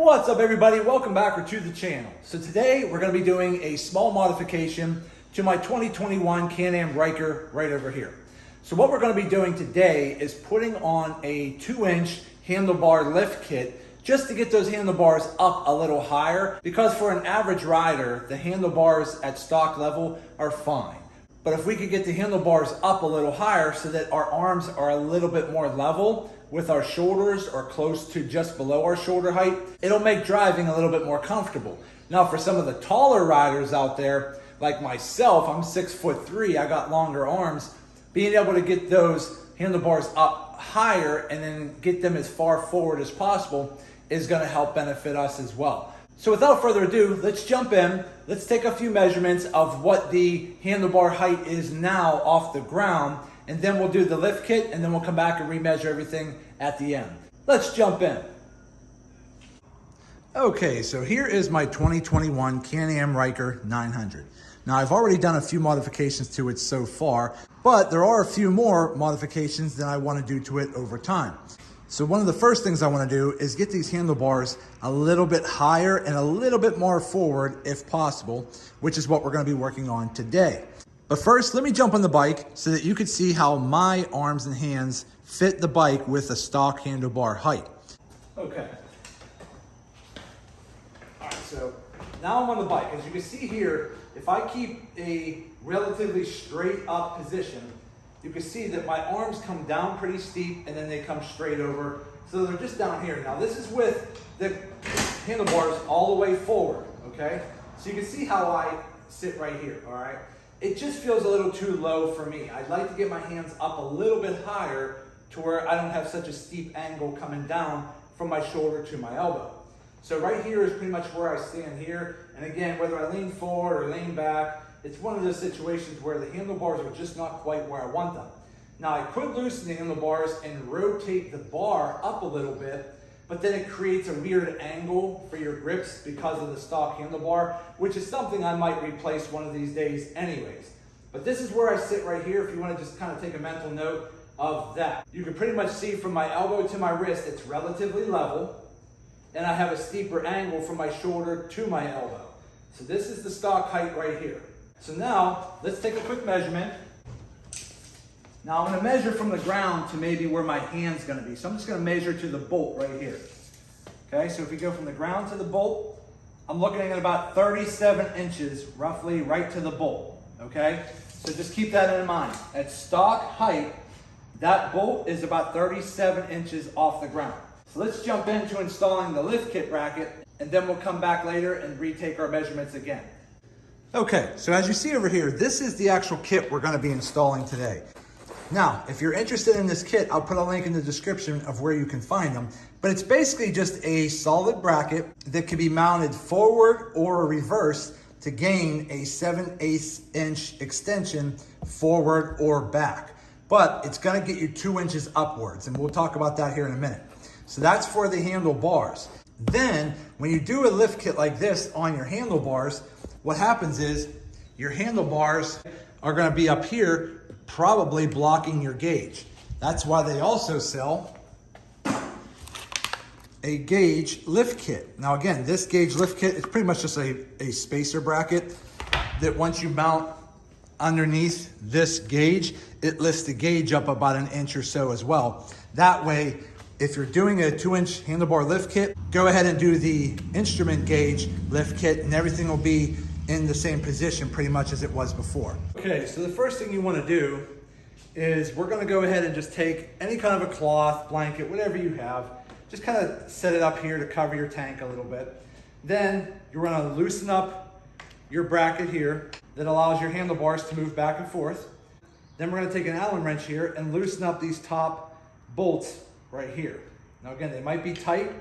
What's up everybody, welcome back or to the channel. So today we're going to be doing a small modification to my 2021 CanAm Ryker right over here. So what we're going to be doing today is putting on a 2-inch handlebar lift kit just to get those handlebars up a little higher, because for an average rider the handlebars at stock level are fine. But if we could get the handlebars up a little higher so that our arms are a little bit more level with our shoulders or close to just below our shoulder height, it'll make driving a little bit more comfortable. Now for some of the taller riders out there, like myself, I'm 6'3", I got longer arms, being able to get those handlebars up higher and then get them as far forward as possible is gonna help benefit us as well. So without further ado, let's jump in. Let's take a few measurements of what the handlebar height is now off the ground, and then we'll do the lift kit, and then we'll come back and remeasure everything at the end. Let's jump in. Okay, so here is my 2021 CanAm Ryker 900. Now I've already done a few modifications to it so far, but there are a few more modifications that I want to do to it over time. So one of the first things I want to do is get these handlebars a little bit higher and a little bit more forward if possible, which is what we're going to be working on today. But first, let me jump on the bike so that you can see how my arms and hands fit the bike with a stock handlebar height. Okay. All right, so now I'm on the bike. As you can see here, if I keep a relatively straight up position, you can see that my arms come down pretty steep and then they come straight over. So they're just down here. Now this is with the handlebars all the way forward, okay? So you can see how I sit right here, all right? It just feels a little too low for me. I'd like to get my hands up a little bit higher to where I don't have such a steep angle coming down from my shoulder to my elbow. So right here is pretty much where I stand here. And again, whether I lean forward or lean back, it's one of those situations where the handlebars are just not quite where I want them. Now I could loosen the handlebars and rotate the bar up a little bit, but then it creates a weird angle for your grips because of the stock handlebar, which is something I might replace one of these days anyways. But this is where I sit right here if you want to just kind of take a mental note of that. You can pretty much see from my elbow to my wrist, it's relatively level, and I have a steeper angle from my shoulder to my elbow. So this is the stock height right here. So now, let's take a quick measurement. Now I'm going to measure from the ground to maybe where my hand's going to be. So I'm just going to measure to the bolt right here. Okay, so if we go from the ground to the bolt, I'm looking at about 37 inches, roughly right to the bolt. Okay, so just keep that in mind. At stock height, that bolt is about 37 inches off the ground. So let's jump into installing the lift kit bracket, and then we'll come back later and retake our measurements again. Okay, so as you see over here, this is the actual kit we're going to be installing today. Now, if you're interested in this kit, I'll put a link in the description of where you can find them. But it's basically just a solid bracket that can be mounted forward or reverse to gain a 7/8 inch extension forward or back. But it's going to get you 2 inches upwards, and we'll talk about that here in a minute. So that's for the handlebars. Then, when you do a lift kit like this on your handlebars, what happens is your handlebars are going to be up here, probably blocking your gauge. That's why they also sell a gauge lift kit. Now again, this gauge lift kit is pretty much just a spacer bracket that once you mount underneath this gauge, it lifts the gauge up about an inch or so as well. That way, if you're doing a 2-inch handlebar lift kit, go ahead and do the instrument gauge lift kit and everything will be in the same position pretty much as it was before. Okay, so the first thing you want to do is we're going to go ahead and just take any kind of a cloth, blanket, whatever you have, just kind of set it up here to cover your tank a little bit. Then you're going to loosen up your bracket here that allows your handlebars to move back and forth. Then we're going to take an Allen wrench here and loosen up these top bolts right here. Now again, they might be tight.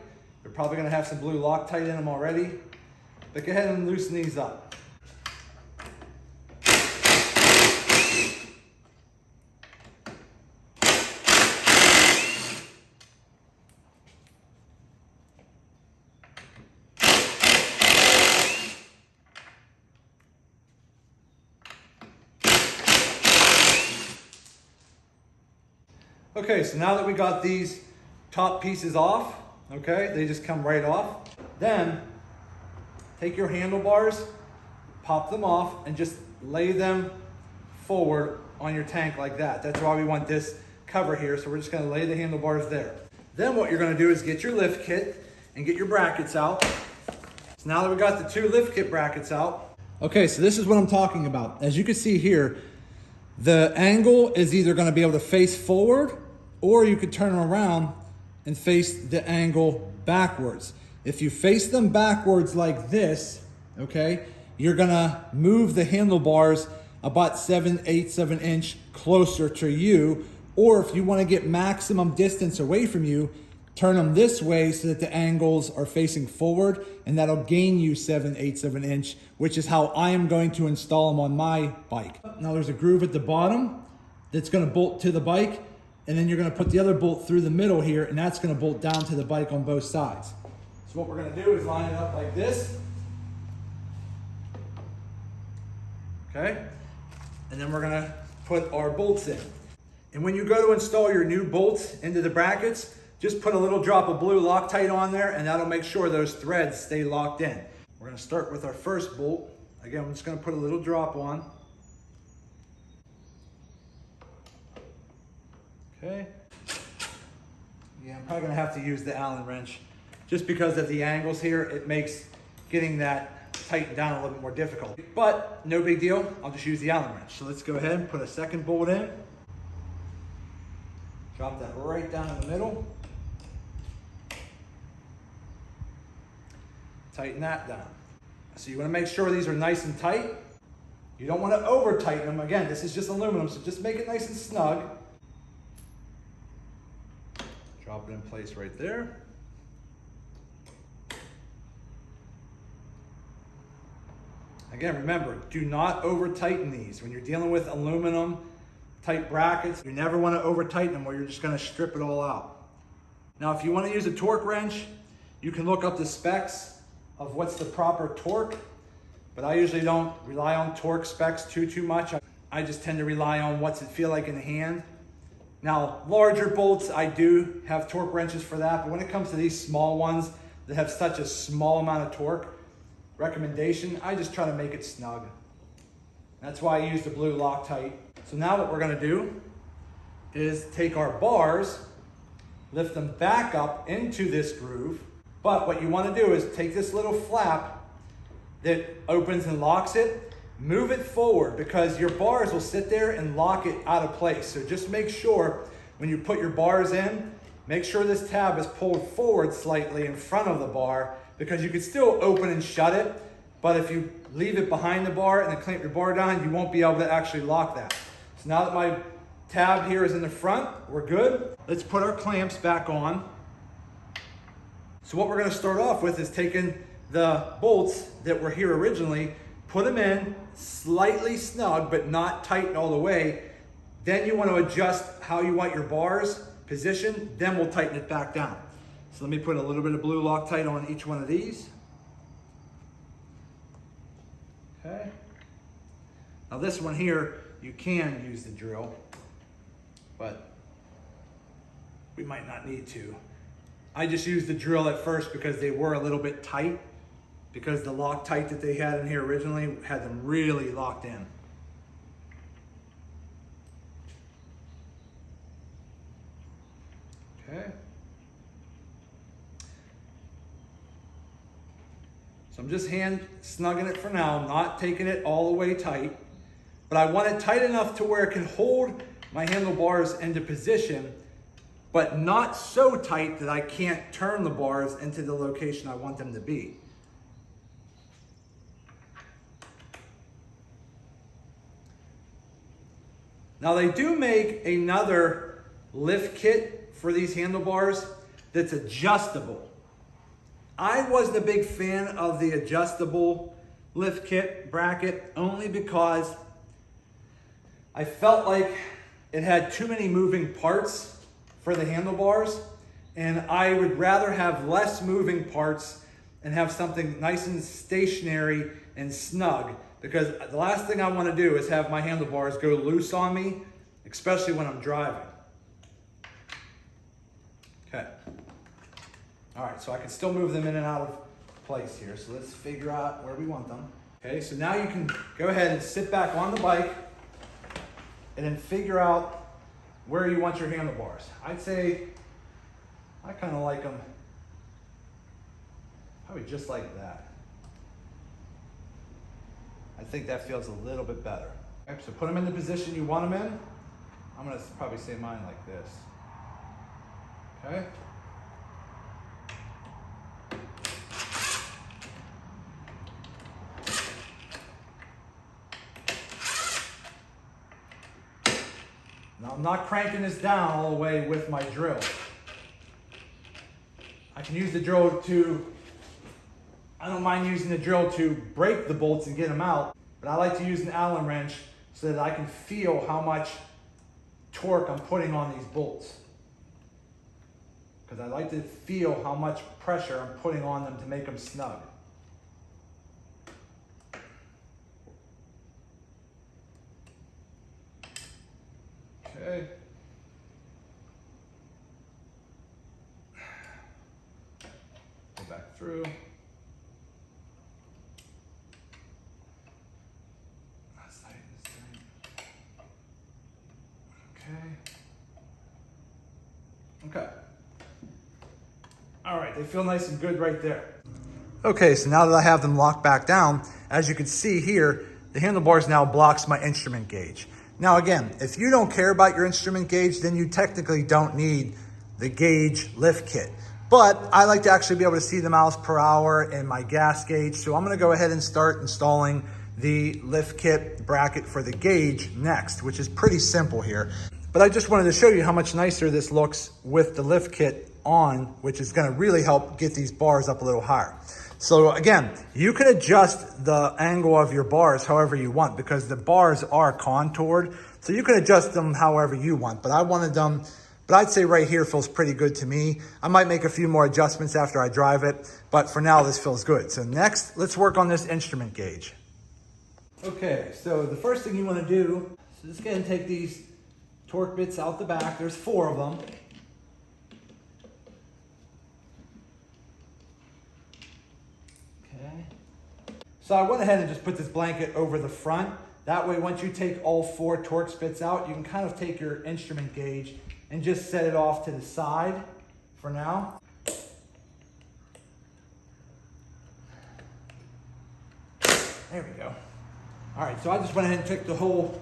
They're probably going to have some blue Loctite in them already. But go ahead and loosen these up. Okay, so now that we got these top pieces off, okay, they just come right off. Then take your handlebars, pop them off, and just lay them forward on your tank like that. That's why we want this cover here, so we're just gonna lay the handlebars there. Then what you're gonna do is get your lift kit and get your brackets out. So now that we got the 2 lift kit brackets out, okay, so this is what I'm talking about. As you can see here, the angle is either gonna be able to face forward, or you could turn them around and face the angle backwards. If you face them backwards like this, okay, you're gonna move the handlebars about 7/8 of an inch closer to you, or if you wanna get maximum distance away from you, turn them this way so that the angles are facing forward, and that'll gain you 7/8 of an inch, which is how I am going to install them on my bike. Now there's a groove at the bottom that's gonna bolt to the bike, and then you're gonna put the other bolt through the middle here, and that's gonna bolt down to the bike on both sides. So what we're gonna do is line it up like this. Okay? And then we're gonna put our bolts in. And when you go to install your new bolts into the brackets, just put a little drop of blue Loctite on there, and that'll make sure those threads stay locked in. We're gonna start with our first bolt. Again, I'm just gonna put a little drop on. Okay. Yeah, I'm probably gonna have to use the Allen wrench. Just because of the angles here, it makes getting that tightened down a little bit more difficult. But no big deal, I'll just use the Allen wrench. So let's go ahead and put a second bolt in. Drop that right down in the middle. Tighten that down. So you want to make sure these are nice and tight. You don't want to over tighten them. Again, this is just aluminum, so just make it nice and snug. Drop it in place right there. Again, remember, do not over tighten these. When you're dealing with aluminum type brackets, you never want to over tighten them or you're just going to strip it all out. Now, if you want to use a torque wrench, you can look up the specs of what's the proper torque, but I usually don't rely on torque specs too much. I just tend to rely on what's it feel like in the hand. Now, larger bolts, I do have torque wrenches for that, but when it comes to these small ones that have such a small amount of torque, recommendation, I just try to make it snug. That's why I use the blue Loctite. So now what we're gonna do is take our bars, lift them back up into this groove. But what you wanna do is take this little flap that opens and locks it, move it forward because your bars will sit there and lock it out of place. So just make sure when you put your bars in, make sure this tab is pulled forward slightly in front of the bar because you can still open and shut it, but if you leave it behind the bar and then clamp your bar down, you won't be able to actually lock that. So now that my tab here is in the front, we're good. Let's put our clamps back on. So what we're gonna start off with is taking the bolts that were here originally, put them in slightly snug, but not tighten all the way. Then you wanna adjust how you want your bars positioned, then we'll tighten it back down. So let me put a little bit of blue Loctite on each one of these. Okay. Now this one here, you can use the drill, but we might not need to. I just used the drill at first because they were a little bit tight, because the Loctite that they had in here originally had them really locked in. Okay. So I'm just hand snugging it for now, not taking it all the way tight, but I want it tight enough to where it can hold my handlebars into position, but not so tight that I can't turn the bars into the location I want them to be. Now they do make another lift kit for these handlebars that's adjustable. I wasn't a big fan of the adjustable lift kit bracket only because I felt like it had too many moving parts for the handlebars, and I would rather have less moving parts and have something nice and stationary and snug, because the last thing I want to do is have my handlebars go loose on me, especially when I'm driving. Okay. All right, so I can still move them in and out of place here. So let's figure out where we want them. Okay, so now you can go ahead and sit back on the bike and then figure out where you want your handlebars. I'd say I kind of like them probably just like that. I think that feels a little bit better. Okay, so put them in the position you want them in. I'm gonna probably say mine like this. Okay. Now I'm not cranking this down all the way with my drill. I can use the drill I don't mind using the drill to break the bolts and get them out, but I like to use an Allen wrench so that I can feel how much torque I'm putting on these bolts. Because I like to feel how much pressure I'm putting on them to make them snug. Okay. Go back through. Let's tighten this thing. Okay. Okay. All right, they feel nice and good right there. Okay, so now that I have them locked back down, as you can see here, the handlebars now blocks my instrument gauge. Now again, if you don't care about your instrument gauge, then you technically don't need the gauge lift kit. But I like to actually be able to see the miles per hour in my gas gauge. So I'm gonna go ahead and start installing the lift kit bracket for the gauge next, which is pretty simple here. But I just wanted to show you how much nicer this looks with the lift kit on, which is gonna really help get these bars up a little higher. So again, you can adjust the angle of your bars however you want because the bars are contoured. So you can adjust them however you want, but I wanted them, but I'd say right here feels pretty good to me. I might make a few more adjustments after I drive it, but for now this feels good. So next, let's work on this instrument gauge. Okay, so the first thing you wanna do is just go ahead and take these torque bits out the back. There's 4 of them. So I went ahead and just put this blanket over the front. That way, once you take all 4 Torx bits out, you can kind of take your instrument gauge and just set it off to the side for now. There we go. All right, so I just went ahead and took the whole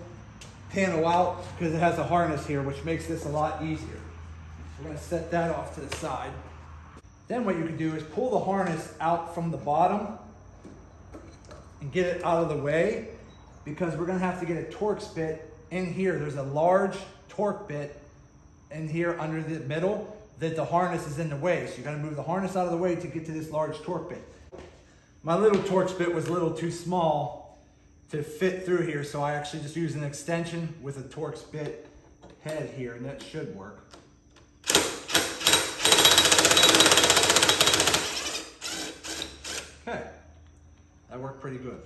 panel out because it has a harness here, which makes this a lot easier. So we're gonna set that off to the side. Then what you can do is pull the harness out from the bottom and get it out of the way because we're gonna have to get a Torx bit in here. There's a large torque bit in here under the middle that the harness is in the way. So you gotta move the harness out of the way to get to this large torque bit. My little Torx bit was a little too small to fit through here, so I actually just used an extension with a Torx bit head here, and that should work. Okay. That worked pretty good.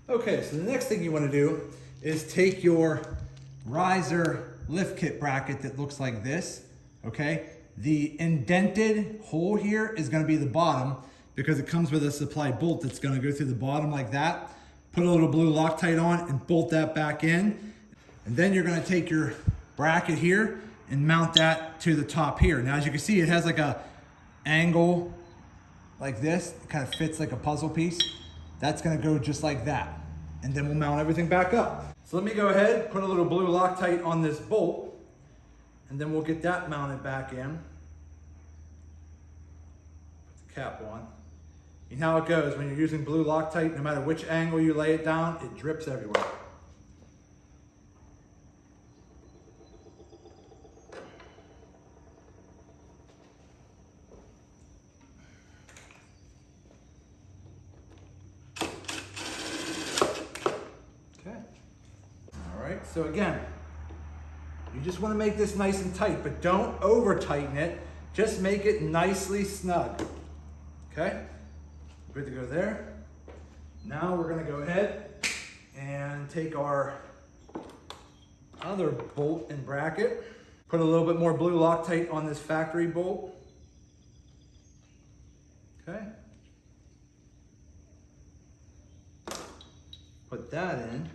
Okay, so the next thing you want to do is take your riser lift kit bracket that looks like this, okay? The indented hole here is going to be the bottom because it comes with a supply bolt that's going to go through the bottom like that. Put a little blue Loctite on and bolt that back in. And then you're going to take your bracket here and mount that to the top here. Now, as you can see, it has like a angle like this. It kind of fits like a puzzle piece. That's gonna go just like that. And then we'll mount everything back up. So let me go ahead, put a little blue Loctite on this bolt, and then we'll get that mounted back in. Put the cap on. You know how it goes, when you're using blue Loctite, no matter which angle you lay it down, it drips everywhere. So again, you just want to make this nice and tight, but don't over tighten it. Just make it nicely snug. Okay? Good to go there. Now we're going to go ahead and take our other bolt and bracket. Put a little bit more blue Loctite on this factory bolt. Okay? put that in.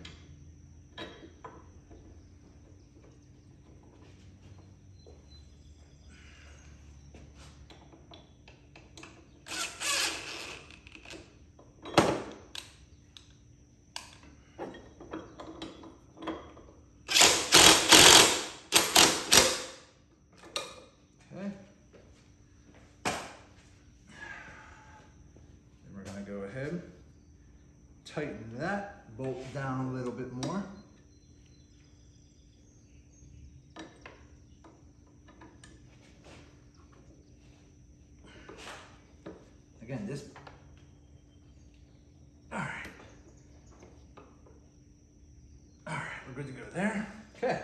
Go ahead, tighten that bolt down a little bit more. Again, this, all right, we're good to go there. Okay,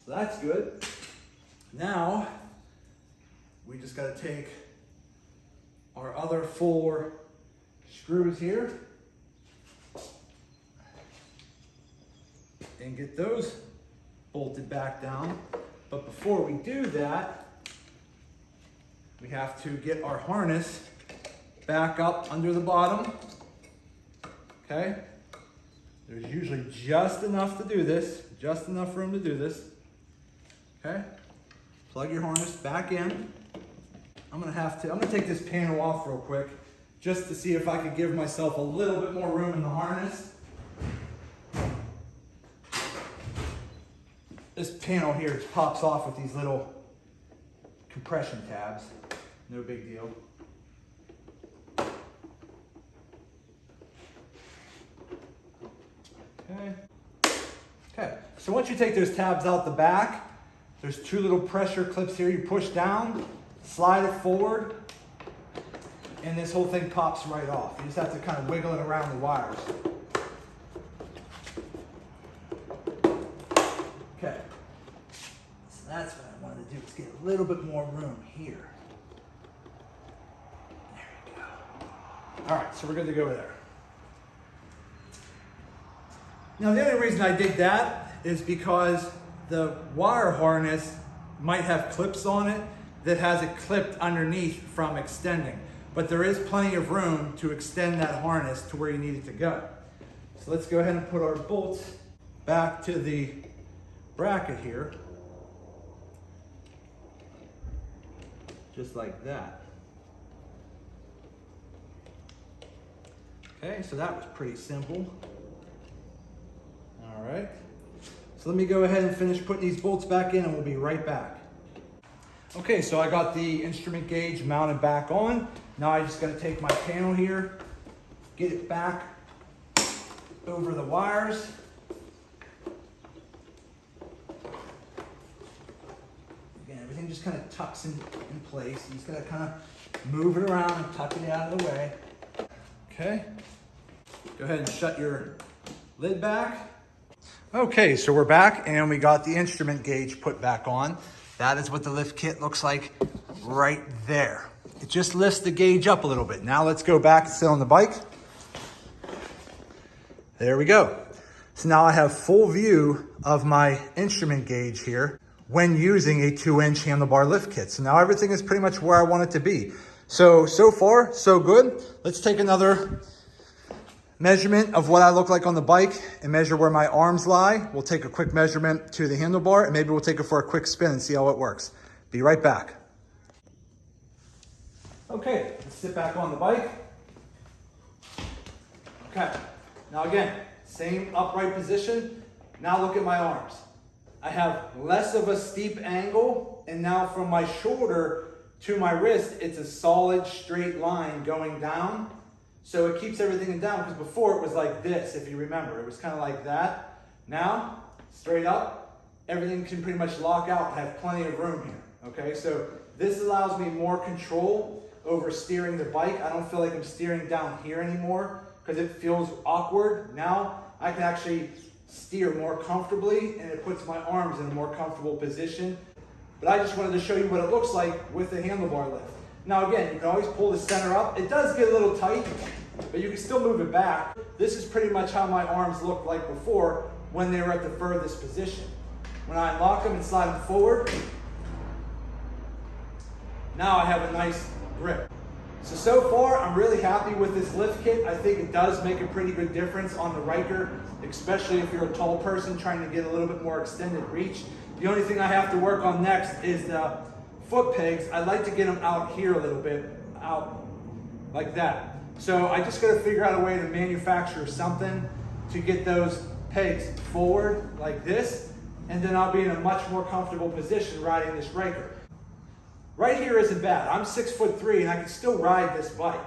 so that's good. Now, we just got to take our other 4 screws here and get those bolted back down. But before we do that, we have to get our harness back up under the bottom. Okay? There's usually just enough to do this, just enough room to do this. Okay? Plug your harness back in. I'm gonna take this panel off real quick, just to see if I could give myself a little bit more room in the harness. This panel here just pops off with these little compression tabs. No big deal. Okay, so once you take those tabs out the back, there's 2 little pressure clips here. You push down, slide it forward, and this whole thing pops right off. You just have to kind of wiggle it around the wires. Okay, so that's what I wanted to do, is get a little bit more room here. There we go. All right, so we're good to go there. Now the only reason I did that is because the wire harness might have clips on it that has it clipped underneath from extending. But there is plenty of room to extend that harness to where you need it to go. So let's go ahead and put our bolts back to the bracket here. Just like that. Okay, so that was pretty simple. All right, so let me go ahead and finish putting these bolts back in and we'll be right back. Okay, so I got the instrument gauge mounted back on. Now I just gotta take my panel here, get it back over the wires. Again, everything just kind of tucks in place. You just gotta kind of move it around and tuck it out of the way. Okay, go ahead and shut your lid back. Okay, so we're back and we got the instrument gauge put back on. That is what the lift kit looks like right there. It just lifts the gauge up a little bit. Now let's go back and sit on the bike. There we go. So now I have full view of my instrument gauge here when using a 2-inch handlebar lift kit. So now everything is pretty much where I want it to be. So far, so good. Let's take another measurement of what I look like on the bike and measure where my arms lie. We'll take a quick measurement to the handlebar and maybe we'll take it for a quick spin and see how it works. Be right back. Okay, let's sit back on the bike. Okay, now again, same upright position. Now look at my arms. I have less of a steep angle, and now from my shoulder to my wrist, it's a solid straight line going down. So it keeps everything down, because before it was like this, if you remember. It was kind of like that. Now, straight up, everything can pretty much lock out and have plenty of room here. Okay, so this allows me more control over steering the bike. I don't feel like I'm steering down here anymore because it feels awkward. Now I can actually steer more comfortably and it puts my arms in a more comfortable position. But I just wanted to show you what it looks like with the handlebar lift. Now again, you can always pull the center up. It does get a little tight, but you can still move it back. This is pretty much how my arms looked like before when they were at the furthest position. When I unlock them and slide them forward, now I have a nice grip. So far, I'm really happy with this lift kit. I think it does make a pretty good difference on the Ryker, especially if you're a tall person trying to get a little bit more extended reach. The only thing I have to work on next is the foot pegs. I'd like to get them out here a little bit, out like that. So I just gotta figure out a way to manufacture something to get those pegs forward like this, and then I'll be in a much more comfortable position riding this Ryker. Right here isn't bad. I'm 6'3" and I can still ride this bike.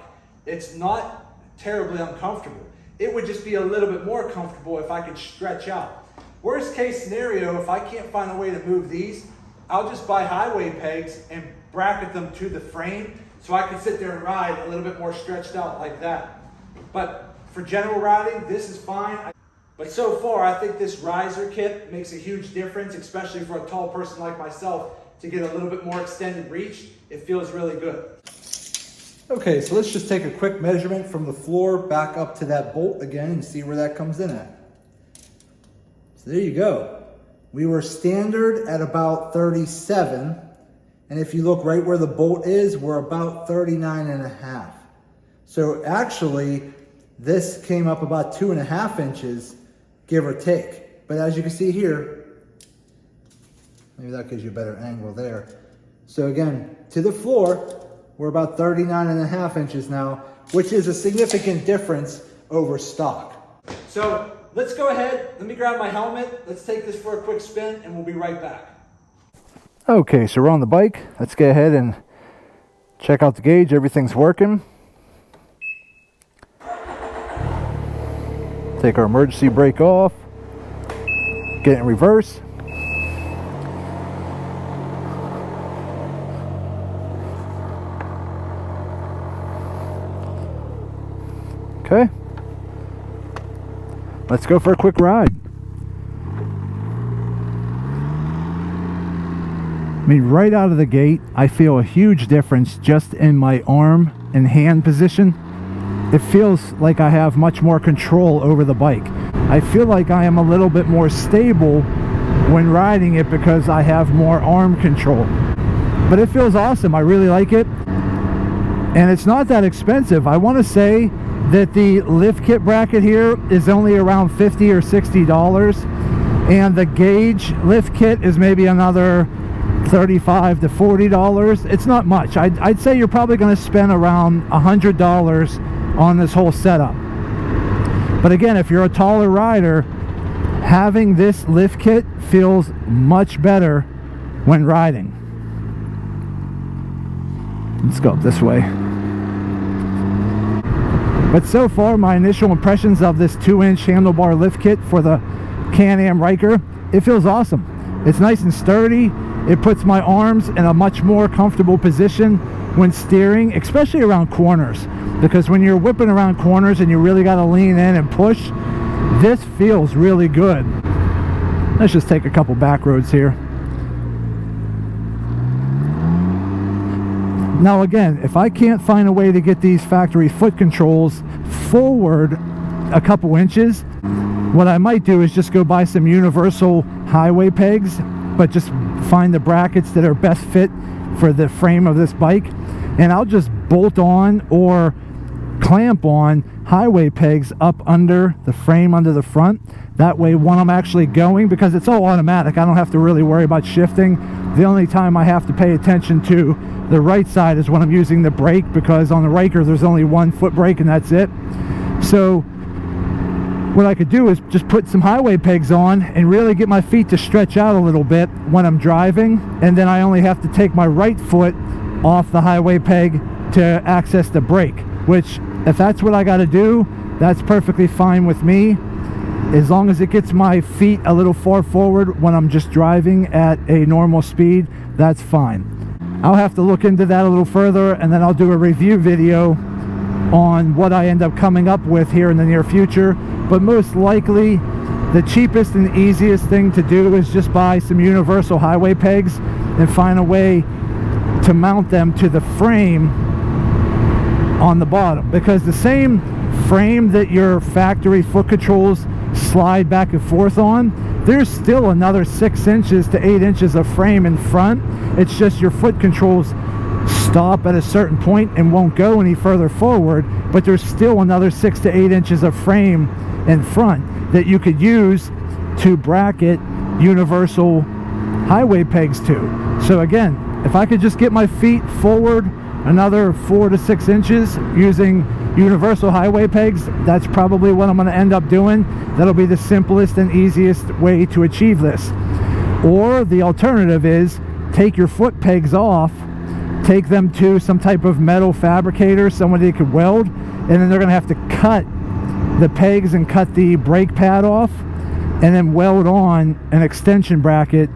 It's not terribly uncomfortable. It would just be a little bit more comfortable if I could stretch out. Worst case scenario, if I can't find a way to move these, I'll just buy highway pegs and bracket them to the frame so I can sit there and ride a little bit more stretched out like that. But for general riding, this is fine. But so far, I think this riser kit makes a huge difference, especially for a tall person like myself, to get a little bit more extended reach. It feels really good. Okay, so let's just take a quick measurement from the floor back up to that bolt again and see where that comes in at. So there you go. We were standard at about 37. And if you look right where the bolt is, we're about 39.5. So actually, this came up about 2.5 inches, give or take. But as you can see here, maybe that gives you a better angle there. So again, to the floor, we're about 39.5 inches now, which is a significant difference over stock. So let's go ahead, let me grab my helmet, let's take this for a quick spin, and we'll be right back. Okay, so we're on the bike. Let's go ahead and check out the gauge. Everything's working. Take our emergency brake off. Get in reverse. Okay. Let's go for a quick ride. I mean, right out of the gate, I feel a huge difference just in my arm and hand position. It feels like I have much more control over the bike. I feel like I am a little bit more stable when riding it because I have more arm control. But it feels awesome. I really like it. And it's not that expensive. I want to say that the lift kit bracket here is only around $50 or $60. And the gauge lift kit is maybe another $35 to $40. It's not much. I'd say you're probably going to spend around $100 on this whole setup. But again, if you're a taller rider, having this lift kit feels much better when riding. Let's go up this way. But so far, my initial impressions of this 2-inch handlebar lift kit for the CanAm Ryker, it feels awesome. It's nice and sturdy. It puts my arms in a much more comfortable position when steering, especially around corners. Because when you're whipping around corners and you really got to lean in and push, this feels really good. Let's just take a couple back roads here. Now again, if I can't find a way to get these factory foot controls forward a couple inches, what I might do is just go buy some universal highway pegs, but just find the brackets that are best fit for the frame of this bike, and I'll just bolt on or clamp on highway pegs up under the frame under the front. That way when I'm actually going, because it's all automatic, I don't have to really worry about shifting. The only time I have to pay attention to the right side is when I'm using the brake, because on the Ryker there's only one foot brake and that's it. So what I could do is just put some highway pegs on and really get my feet to stretch out a little bit when I'm driving, and then I only have to take my right foot off the highway peg to access the brake, which if that's what I got to do, that's perfectly fine with me, as long as it gets my feet a little far forward when I'm just driving at a normal speed. That's fine. I'll have to look into that a little further, and then I'll do a review video on what I end up coming up with here in the near future. But most likely the cheapest and easiest thing to do is just buy some universal highway pegs and find a way to mount them to the frame on the bottom, because the same frame that your factory foot controls slide back and forth on, there's still another 6 inches to 8 inches of frame in front. It's just your foot controls stop at a certain point and won't go any further forward, but there's still another 6 to 8 inches of frame in front that you could use to bracket universal highway pegs to. So again, if I could just get my feet forward another 4 to 6 inches using universal highway pegs, that's probably what I'm going to end up doing. That'll be the simplest and easiest way to achieve this. Or the alternative is take your foot pegs off, take them to some type of metal fabricator, somebody that could weld, and then they're going to have to cut the pegs and cut the brake pad off and then weld on an extension bracket.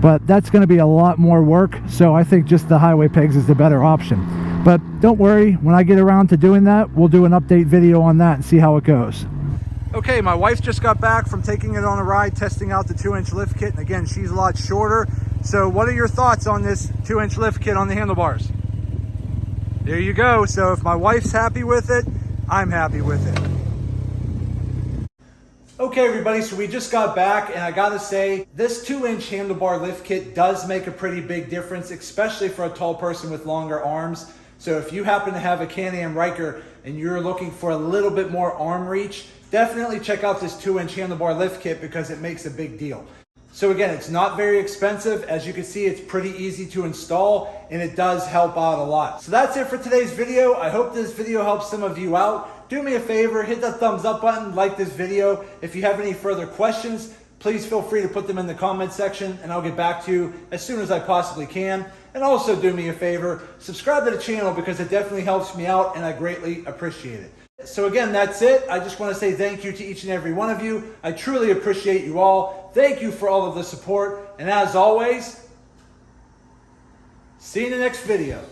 But that's going to be a lot more work, so I think just the highway pegs is the better option. But don't worry, when I get around to doing that, we'll do an update video on that and see how it goes. Okay, my wife just got back from taking it on a ride, testing out the 2-inch lift kit, and again, she's a lot shorter. So what are your thoughts on this 2-inch lift kit on the handlebars? There you go. So if my wife's happy with it, I'm happy with it. Okay everybody, so we just got back, and I gotta say, this 2-inch handlebar lift kit does make a pretty big difference, especially for a tall person with longer arms. So if you happen to have a CanAm Ryker and you're looking for a little bit more arm reach, definitely check out this 2-inch handlebar lift kit because it makes a big deal. So again, it's not very expensive. As you can see, it's pretty easy to install, and it does help out a lot. So that's it for today's video. I hope this video helps some of you out. Do me a favor, hit that thumbs up button, like this video. If you have any further questions, please feel free to put them in the comment section, and I'll get back to you as soon as I possibly can. And also do me a favor, subscribe to the channel because it definitely helps me out, and I greatly appreciate it. So again, that's it. I just want to say thank you to each and every one of you. I truly appreciate you all. Thank you for all of the support. And as always, see you in the next video.